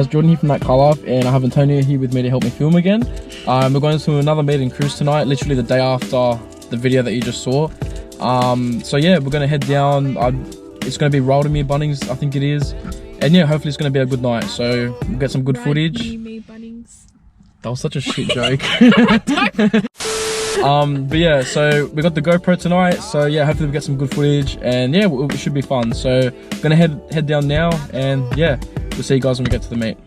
guys, Jordan here from ThatCarLife, and I have Antonio here with me to help me film again. We're going to another meeting cruise tonight, literally the day after the video that you just saw. So yeah, we're going to head down. It's going to be Roldemere Bunnings, I think it is. And yeah, hopefully it's going to be a good night. So we'll get some good footage. That was such a shit joke. But yeah, so we got the GoPro tonight. So yeah, hopefully we get some good footage, and yeah, it should be fun. So we're gonna head down now, and yeah, we'll see you guys when we get to the meet.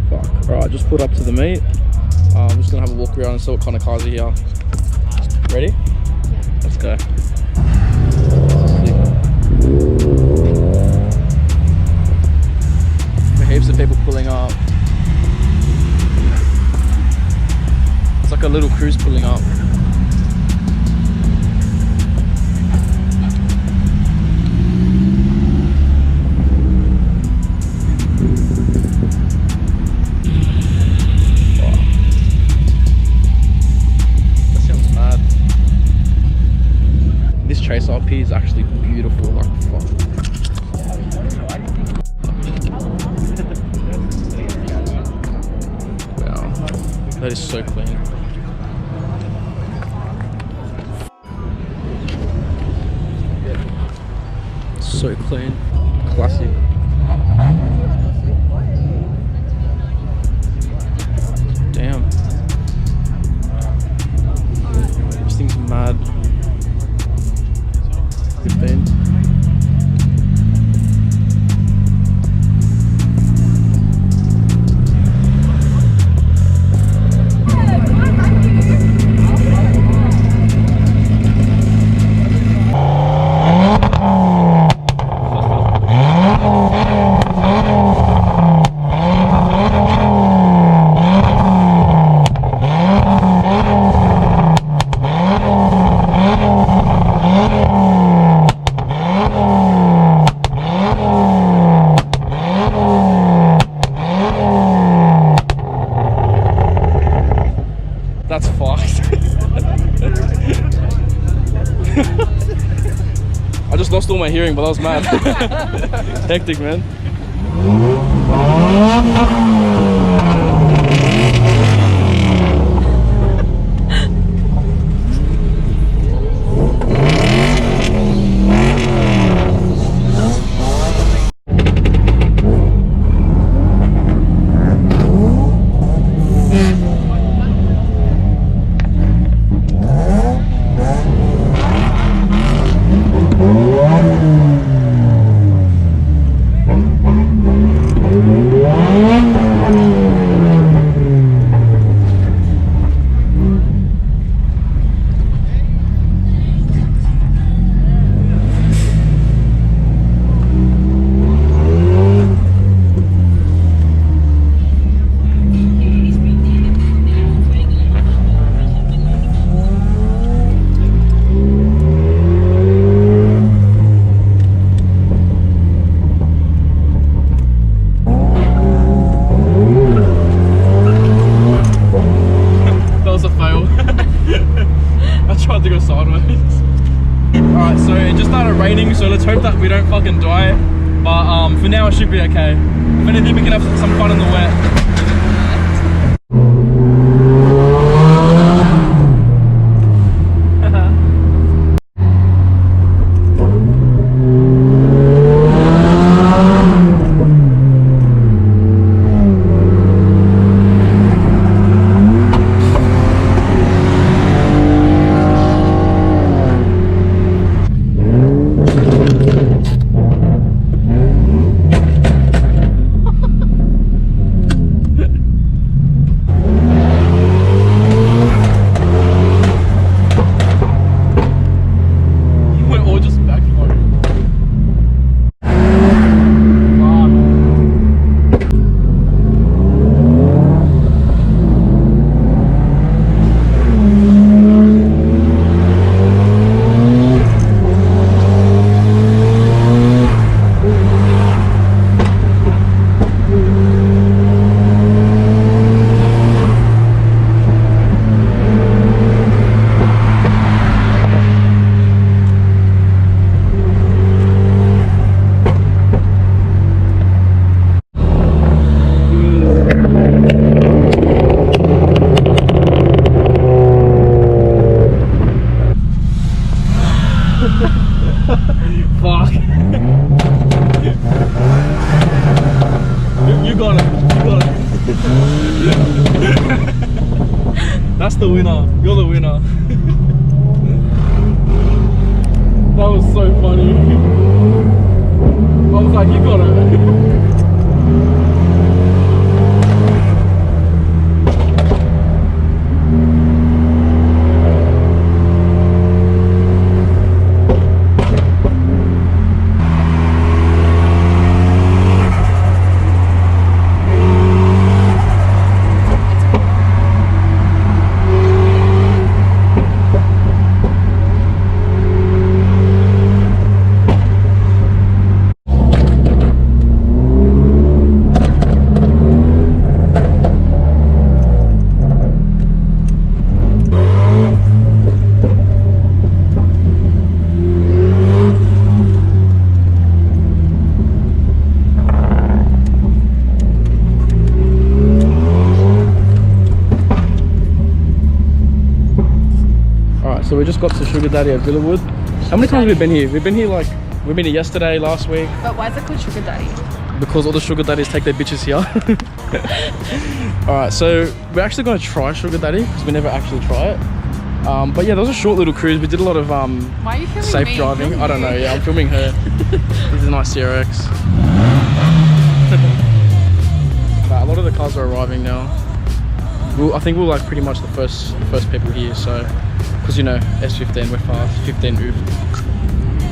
Fuck. All right, just pulled up to the meet. I'm just gonna have a walk around and see what kind of cars are here. Ready? Yeah. Let's go. Heaps of people pulling up. It's like a little cruise pulling up. Wow. That sounds mad. This Chase RP is actually beautiful, like fuck. Wow, that is so clean. So clean, classic. Damn, this thing's mad. 15. That's fucked. I just lost all my hearing, but that was mad. Hectic, man. To go sideways. Alright, so it just started raining, so let's hope that we don't fucking die. But for now it should be okay. If anything, we can have some fun in the wet. Fuck. You got it. You got it. That's the winner. You're the winner. That was so funny. I was like, you got it. So we just got to Sugar Daddy at Villawood. How many times have we been here? We've been here yesterday, last week. But why is it called Sugar Daddy? Because all the Sugar Daddies take their bitches here. Alright, so we're actually going to try Sugar Daddy because we never actually try it. But yeah, that was a short little cruise. We did a lot of why are you safe driving. I don't know, yeah, I'm filming her. This is a nice CRX. But a lot of the cars are arriving now. I think we're like pretty much the first people here, so because you know S15, we're fast, 15 oof.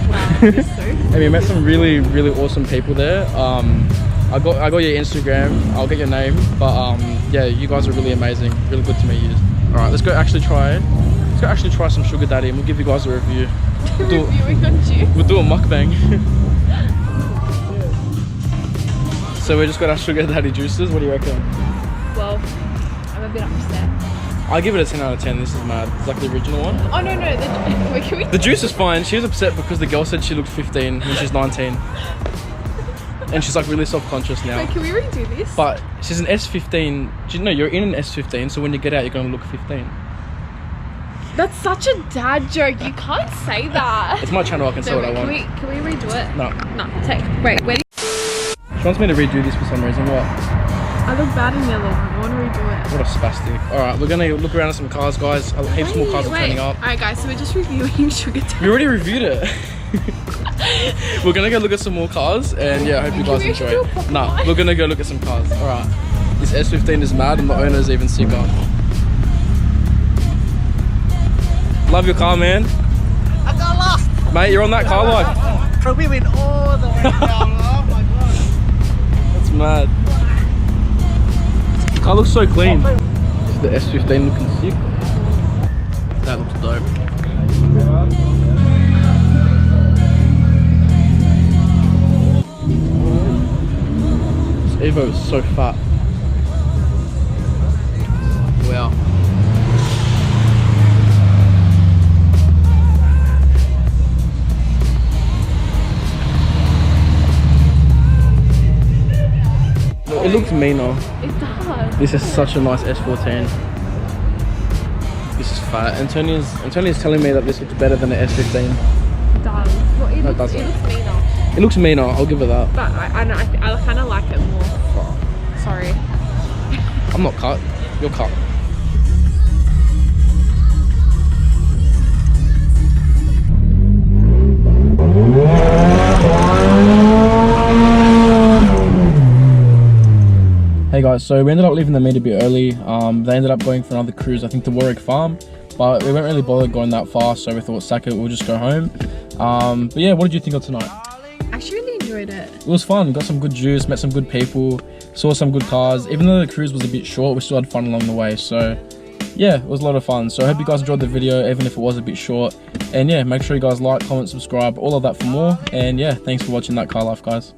Wow, so and we met some really awesome people there. I got your Instagram, I'll get your name, but yeah, you guys are really amazing, really good to meet you. All right, let's go actually try some Sugar Daddy and we'll give you guys a review. Reviewing on you. We'll do a mukbang. So we just got our Sugar Daddy juices. What do you reckon? Well, I'm a bit upset. I give it a 10 out of 10. This is mad. It's like the original one. Oh no, wait, can we? The juice is fine. She was upset because the girl said she looked 15 when she's 19. And she's like really self-conscious now. Wait, can we redo this? But she's an S15. Do you know you're in an S15, so when you get out, you're going to look 15. That's such a dad joke. You can't say that. It's my channel. I can say what I want. Can we redo it? No. No. Wait. She wants me to redo this for some reason. What? I look bad in yellow. I want to redo it. What a spastic. Alright, we're gonna look around at some cars, guys. Heaps more cars are turning up. Alright guys, so we're just reviewing Sugar Daddy. We already reviewed it. We're gonna go look at some more cars and yeah, I hope you guys enjoy it. Nah, we're gonna go look at some cars. Alright. This S15 is mad and the owner is even sicker. Love your car, man. I got lost. Mate, you're on that car life. We went all the way down. Oh my god. That's mad. Car looks so clean. The S15 looking sick. That looks dope. This Evo is so fat. Wow. It looks meaner. It does. This is such a nice S14. This is fat. Antonia's telling me that this looks better than the S15. It does. Well, it looks meaner. It looks meaner, I'll give it that. But I kind of like it more. Oh, Sorry. I'm not cut. You're cut. Hey guys, so we ended up leaving the meet a bit early. They ended up going for another cruise, I think to Warwick Farm, but we weren't really bothered going that far, so we thought, sack it, we'll just go home. But yeah, what did you think of tonight? I actually really enjoyed it. It was fun, got some good juice, met some good people, saw some good cars. Even though the cruise was a bit short, we still had fun along the way, so yeah, it was a lot of fun. So I hope you guys enjoyed the video, even if it was a bit short. And yeah, make sure you guys like, comment, subscribe, all of that for more. And yeah, thanks for watching That Car Life, guys.